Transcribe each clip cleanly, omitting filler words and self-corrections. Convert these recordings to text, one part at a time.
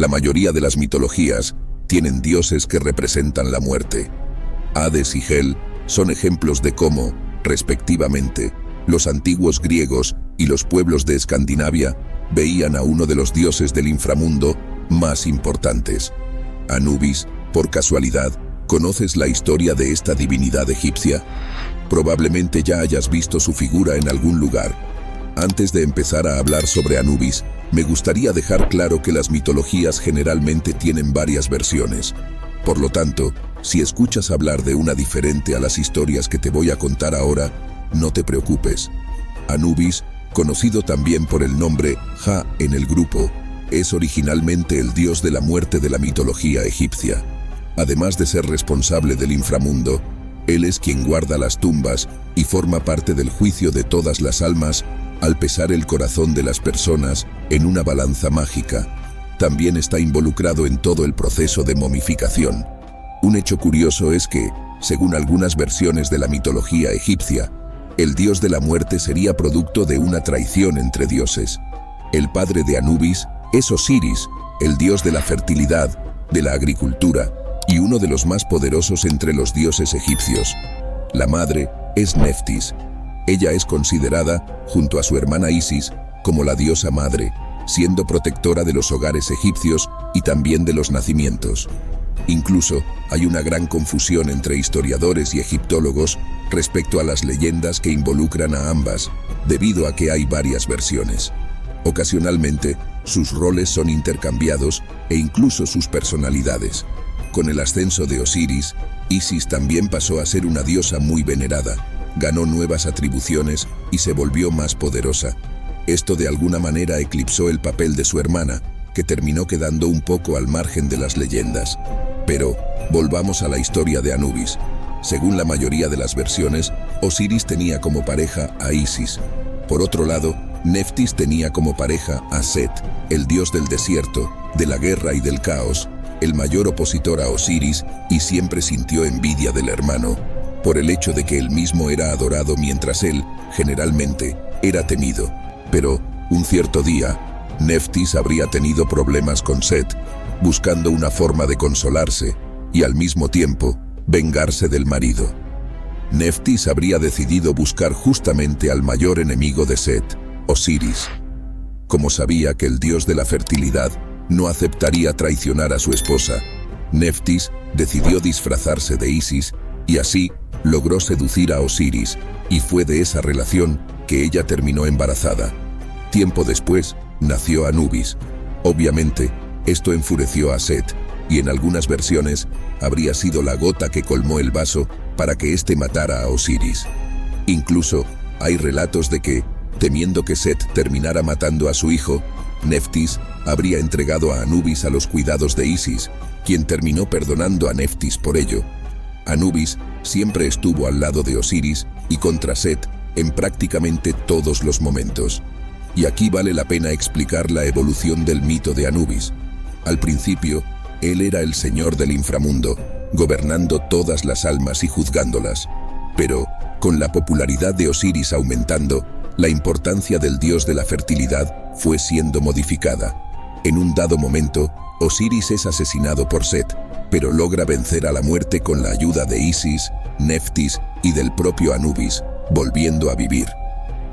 La mayoría de las mitologías tienen dioses que representan la muerte. Hades y Hel son ejemplos de cómo, respectivamente, los antiguos griegos y los pueblos de Escandinavia veían a uno de los dioses del inframundo más importantes. Anubis, por casualidad, ¿conoces la historia de esta divinidad egipcia? Probablemente ya hayas visto su figura en algún lugar. Antes de empezar a hablar sobre Anubis, me gustaría dejar claro que las mitologías generalmente tienen varias versiones. Por lo tanto, si escuchas hablar de una diferente a las historias que te voy a contar ahora, no te preocupes. Anubis, conocido también por el nombre Ja en el grupo, es originalmente el dios de la muerte de la mitología egipcia. Además de ser responsable del inframundo, él es quien guarda las tumbas y forma parte del juicio de todas las almas al pesar el corazón de las personas en una balanza mágica. También está involucrado en todo el proceso de momificación. Un hecho curioso es que, según algunas versiones de la mitología egipcia, el dios de la muerte sería producto de una traición entre dioses. El padre de Anubis es Osiris, el dios de la fertilidad, de la agricultura y uno de los más poderosos entre los dioses egipcios. La madre es Neftis. Ella es considerada, junto a su hermana Isis, como la diosa madre, siendo protectora de los hogares egipcios y también de los nacimientos. Incluso hay una gran confusión entre historiadores y egiptólogos respecto a las leyendas que involucran a ambas, debido a que hay varias versiones. Ocasionalmente, sus roles son intercambiados e incluso sus personalidades. Con el ascenso de Osiris, Isis también pasó a ser una diosa muy venerada, ganó nuevas atribuciones y se volvió más poderosa. Esto de alguna manera eclipsó el papel de su hermana, que terminó quedando un poco al margen de las leyendas. Pero, volvamos a la historia de Anubis. Según la mayoría de las versiones, Osiris tenía como pareja a Isis. Por otro lado, Neftis tenía como pareja a Set, el dios del desierto, de la guerra y del caos, el mayor opositor a Osiris, y siempre sintió envidia del hermano, por el hecho de que él mismo era adorado mientras él, generalmente, era temido. Pero, un cierto día, Neftis habría tenido problemas con Set, buscando una forma de consolarse y al mismo tiempo vengarse del marido. Neftis habría decidido buscar justamente al mayor enemigo de Set, Osiris. Como sabía que el dios de la fertilidad no aceptaría traicionar a su esposa, Neftis decidió disfrazarse de Isis y así logró seducir a Osiris, y fue de esa relación que ella terminó embarazada. Tiempo después, nació Anubis. Obviamente, esto enfureció a Set, y en algunas versiones habría sido la gota que colmó el vaso para que éste matara a Osiris. Incluso, hay relatos de que, temiendo que Set terminara matando a su hijo, Neftis habría entregado a Anubis a los cuidados de Isis, quien terminó perdonando a Neftis por ello. Anubis siempre estuvo al lado de Osiris y contra Set en prácticamente todos los momentos. Y aquí vale la pena explicar la evolución del mito de Anubis. Al principio, él era el señor del inframundo, gobernando todas las almas y juzgándolas. Pero, con la popularidad de Osiris aumentando, la importancia del dios de la fertilidad fue siendo modificada. En un dado momento, Osiris es asesinado por Set, pero logra vencer a la muerte con la ayuda de Isis, Neftis y del propio Anubis, volviendo a vivir.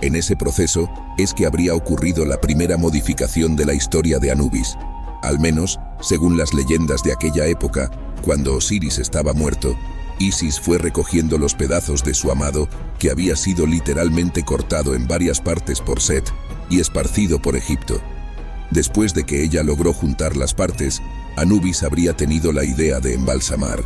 En ese proceso es que habría ocurrido la primera modificación de la historia de Anubis. Al menos, según las leyendas de aquella época, cuando Osiris estaba muerto, Isis fue recogiendo los pedazos de su amado, que había sido literalmente cortado en varias partes por Set y esparcido por Egipto. Después de que ella logró juntar las partes, Anubis habría tenido la idea de embalsamar.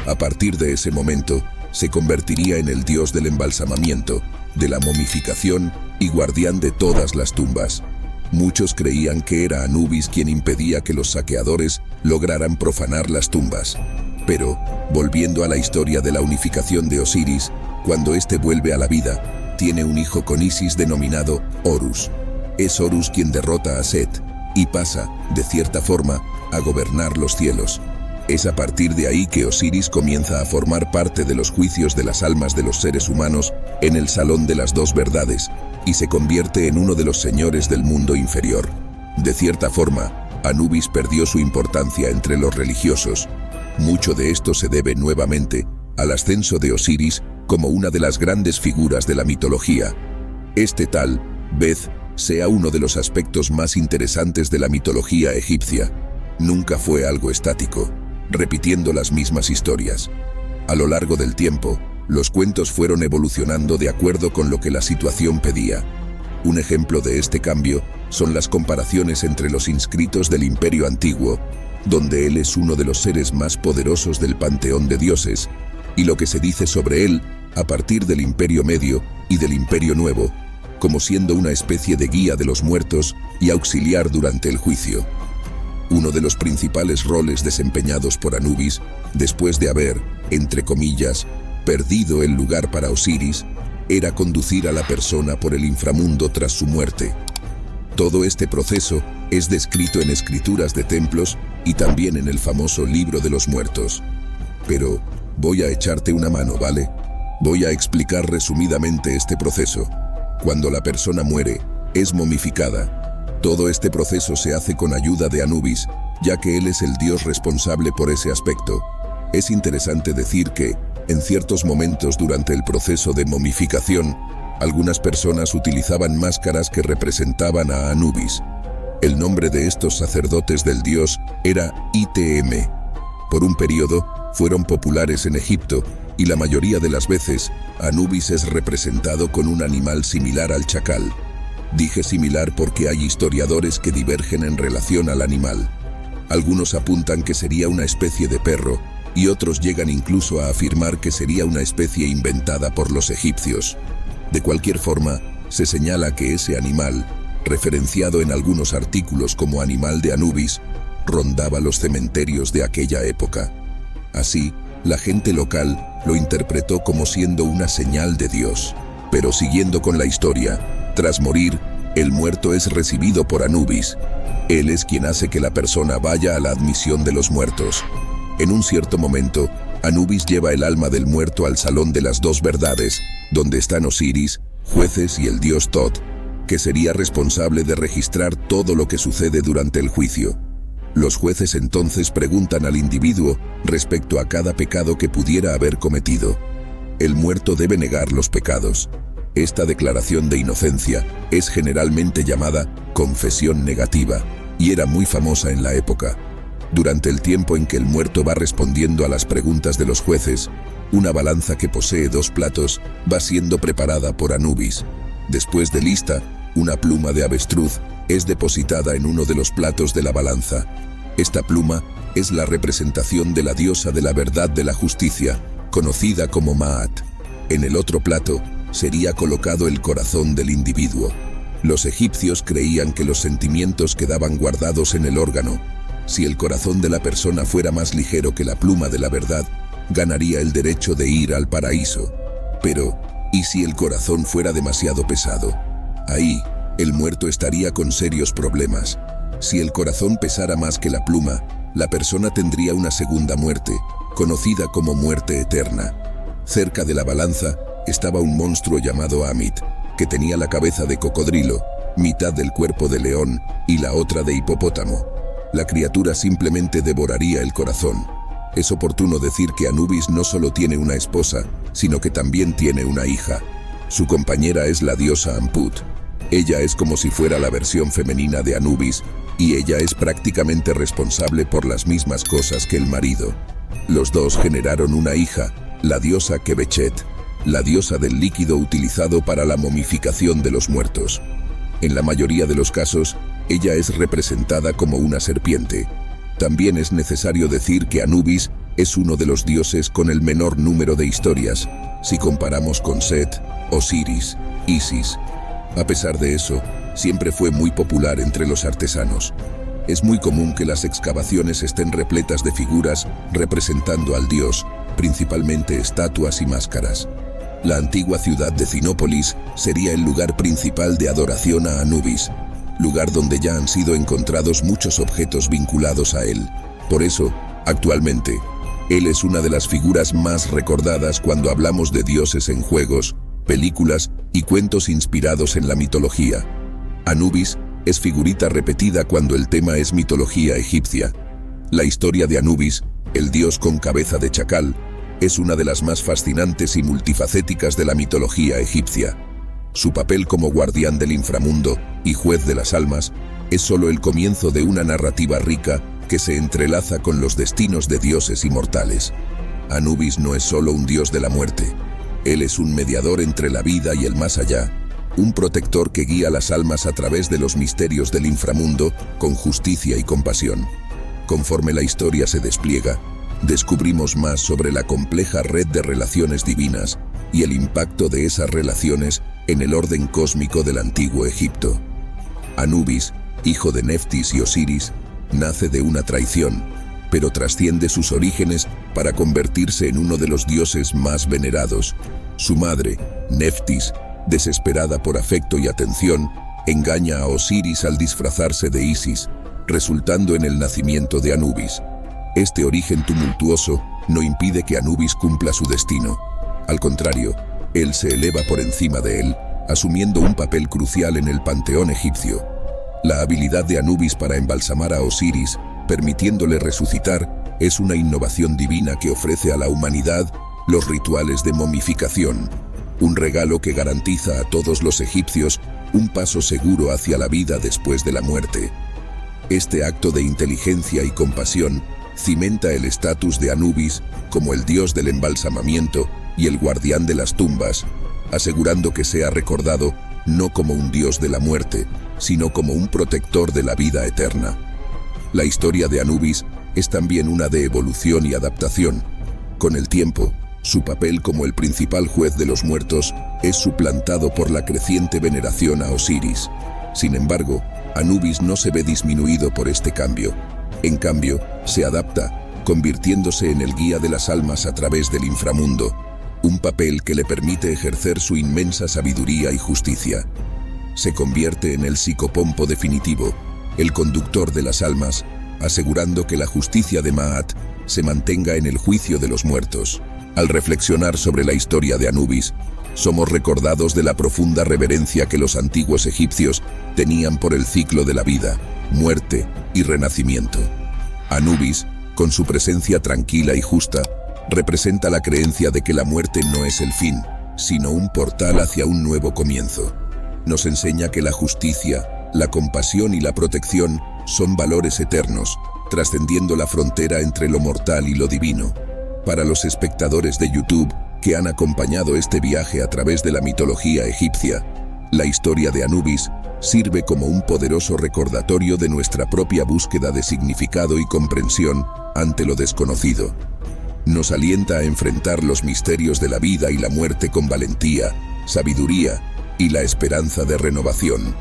A partir de ese momento, se convertiría en el dios del embalsamamiento, de la momificación y guardián de todas las tumbas. Muchos creían que era Anubis quien impedía que los saqueadores lograran profanar las tumbas. Pero, volviendo a la historia de la unificación de Osiris, cuando éste vuelve a la vida, tiene un hijo con Isis denominado Horus. Es Horus quien derrota a Set y pasa, de cierta forma, a gobernar los cielos. Es a partir de ahí que Osiris comienza a formar parte de los juicios de las almas de los seres humanos en el Salón de las Dos Verdades y se convierte en uno de los señores del mundo inferior. De cierta forma, Anubis perdió su importancia entre los religiosos. Mucho de esto se debe nuevamente al ascenso de Osiris como una de las grandes figuras de la mitología. Este tal vez sea uno de los aspectos más interesantes de la mitología egipcia. Nunca fue algo estático, repitiendo las mismas historias. A lo largo del tiempo, los cuentos fueron evolucionando de acuerdo con lo que la situación pedía. Un ejemplo de este cambio son las comparaciones entre los inscritos del Imperio Antiguo, donde él es uno de los seres más poderosos del panteón de dioses, y lo que se dice sobre él a partir del Imperio Medio y del Imperio Nuevo, como siendo una especie de guía de los muertos y auxiliar durante el juicio. Uno de los principales roles desempeñados por Anubis, después de haber, entre comillas, perdido el lugar para Osiris, era conducir a la persona por el inframundo tras su muerte. Todo este proceso es descrito en escrituras de templos y también en el famoso Libro de los Muertos. Pero voy a echarte una mano, ¿vale? Voy a explicar resumidamente este proceso. Cuando la persona muere, es momificada. Todo este proceso se hace con ayuda de Anubis, ya que él es el dios responsable por ese aspecto. Es interesante decir que, en ciertos momentos durante el proceso de momificación, algunas personas utilizaban máscaras que representaban a Anubis. El nombre de estos sacerdotes del dios era ITM. Por un periodo, fueron populares en Egipto, y la mayoría de las veces, Anubis es representado con un animal similar al chacal. Dije similar porque hay historiadores que divergen en relación al animal. Algunos apuntan que sería una especie de perro, y otros llegan incluso a afirmar que sería una especie inventada por los egipcios. De cualquier forma, se señala que ese animal, referenciado en algunos artículos como animal de Anubis, rondaba los cementerios de aquella época. Así, la gente local lo interpretó como siendo una señal de Dios. Pero siguiendo con la historia, tras morir, el muerto es recibido por Anubis. Él es quien hace que la persona vaya a la admisión de los muertos. En un cierto momento, Anubis lleva el alma del muerto al Salón de las Dos Verdades, donde están Osiris, jueces y el dios Tot, que sería responsable de registrar todo lo que sucede durante el juicio. Los jueces entonces preguntan al individuo respecto a cada pecado que pudiera haber cometido. El muerto debe negar los pecados. Esta declaración de inocencia es generalmente llamada confesión negativa y era muy famosa en la época. Durante el tiempo en que el muerto va respondiendo a las preguntas de los jueces, una balanza que posee dos platos va siendo preparada por Anubis. Después de lista, una pluma de avestruz es depositada en uno de los platos de la balanza. Esta pluma es la representación de la diosa de la verdad de la justicia, conocida como Maat. En el otro plato sería colocado el corazón del individuo. Los egipcios creían que los sentimientos quedaban guardados en el órgano. Si el corazón de la persona fuera más ligero que la pluma de la verdad, ganaría el derecho de ir al paraíso. Pero, ¿y si el corazón fuera demasiado pesado? Ahí, el muerto estaría con serios problemas. Si el corazón pesara más que la pluma, la persona tendría una segunda muerte, conocida como muerte eterna. Cerca de la balanza estaba un monstruo llamado Amit, que tenía la cabeza de cocodrilo, mitad del cuerpo de león y la otra de hipopótamo. La criatura simplemente devoraría el corazón. Es oportuno decir que Anubis no solo tiene una esposa, sino que también tiene una hija. Su compañera es la diosa Amput. Ella es como si fuera la versión femenina de Anubis, y ella es prácticamente responsable por las mismas cosas que el marido. Los dos generaron una hija, la diosa Quebechet, la diosa del líquido utilizado para la momificación de los muertos. En la mayoría de los casos, ella es representada como una serpiente. También es necesario decir que Anubis es uno de los dioses con el menor número de historias, si comparamos con Set, Osiris, Isis. A pesar de eso, siempre fue muy popular entre los artesanos. Es muy común que las excavaciones estén repletas de figuras representando al dios, principalmente estatuas y máscaras. La antigua ciudad de Cinópolis sería el lugar principal de adoración a Anubis, lugar donde ya han sido encontrados muchos objetos vinculados a él. Por eso, actualmente, él es una de las figuras más recordadas cuando hablamos de dioses en juegos, películas y cuentos inspirados en la mitología. Anubis es figurita repetida cuando el tema es mitología egipcia. La historia de Anubis, el dios con cabeza de chacal, es una de las más fascinantes y multifacéticas de la mitología egipcia. Su papel como guardián del inframundo y juez de las almas es solo el comienzo de una narrativa rica que se entrelaza con los destinos de dioses inmortales. Anubis no es solo un dios de la muerte. Él es un mediador entre la vida y el más allá, un protector que guía las almas a través de los misterios del inframundo con justicia y compasión. Conforme la historia se despliega, descubrimos más sobre la compleja red de relaciones divinas y el impacto de esas relaciones en el orden cósmico del antiguo Egipto. Anubis, hijo de Neftis y Osiris, nace de una traición, pero trasciende sus orígenes para convertirse en uno de los dioses más venerados. Su madre, Neftis, desesperada por afecto y atención, engaña a Osiris al disfrazarse de Isis, resultando en el nacimiento de Anubis. Este origen tumultuoso no impide que Anubis cumpla su destino. Al contrario, él se eleva por encima de él, asumiendo un papel crucial en el panteón egipcio. La habilidad de Anubis para embalsamar a Osiris, permitiéndole resucitar, es una innovación divina que ofrece a la humanidad los rituales de momificación, un regalo que garantiza a todos los egipcios un paso seguro hacia la vida después de la muerte. Este acto de inteligencia y compasión cimenta el estatus de Anubis como el dios del embalsamamiento y el guardián de las tumbas, asegurando que sea recordado no como un dios de la muerte, sino como un protector de la vida eterna. La historia de Anubis es también una de evolución y adaptación. Con el tiempo, su papel como el principal juez de los muertos es suplantado por la creciente veneración a Osiris. Sin embargo, Anubis no se ve disminuido por este cambio. En cambio, se adapta, convirtiéndose en el guía de las almas a través del inframundo, un papel que le permite ejercer su inmensa sabiduría y justicia. Se convierte en el psicopompo definitivo, el conductor de las almas, asegurando que la justicia de Maat se mantenga en el juicio de los muertos. Al reflexionar sobre la historia de Anubis, somos recordados de la profunda reverencia que los antiguos egipcios tenían por el ciclo de la vida, muerte y renacimiento. Anubis, con su presencia tranquila y justa, representa la creencia de que la muerte no es el fin, sino un portal hacia un nuevo comienzo. Nos enseña que la justicia, la compasión y la protección son valores eternos, trascendiendo la frontera entre lo mortal y lo divino. Para los espectadores de YouTube que han acompañado este viaje a través de la mitología egipcia, la historia de Anubis sirve como un poderoso recordatorio de nuestra propia búsqueda de significado y comprensión ante lo desconocido. Nos alienta a enfrentar los misterios de la vida y la muerte con valentía, sabiduría y la esperanza de renovación.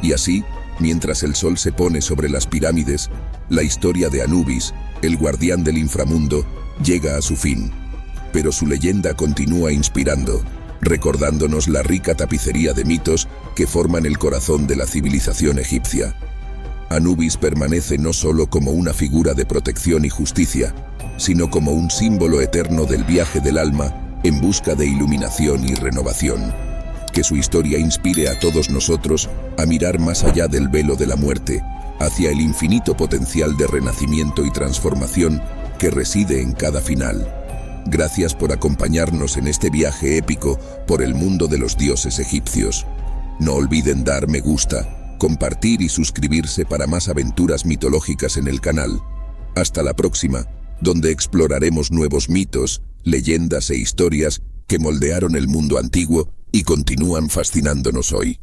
Y así, mientras el sol se pone sobre las pirámides, la historia de Anubis, el guardián del inframundo, llega a su fin. Pero su leyenda continúa inspirando, recordándonos la rica tapicería de mitos que forman el corazón de la civilización egipcia. Anubis permanece no solo como una figura de protección y justicia, sino como un símbolo eterno del viaje del alma en busca de iluminación y renovación. Que su historia inspire a todos nosotros a mirar más allá del velo de la muerte, hacia el infinito potencial de renacimiento y transformación que reside en cada final. Gracias por acompañarnos en este viaje épico por el mundo de los dioses egipcios. No olviden dar me gusta, compartir y suscribirse para más aventuras mitológicas en el canal. Hasta la próxima, donde exploraremos nuevos mitos, leyendas e historias que moldearon el mundo antiguo y continúan fascinándonos hoy.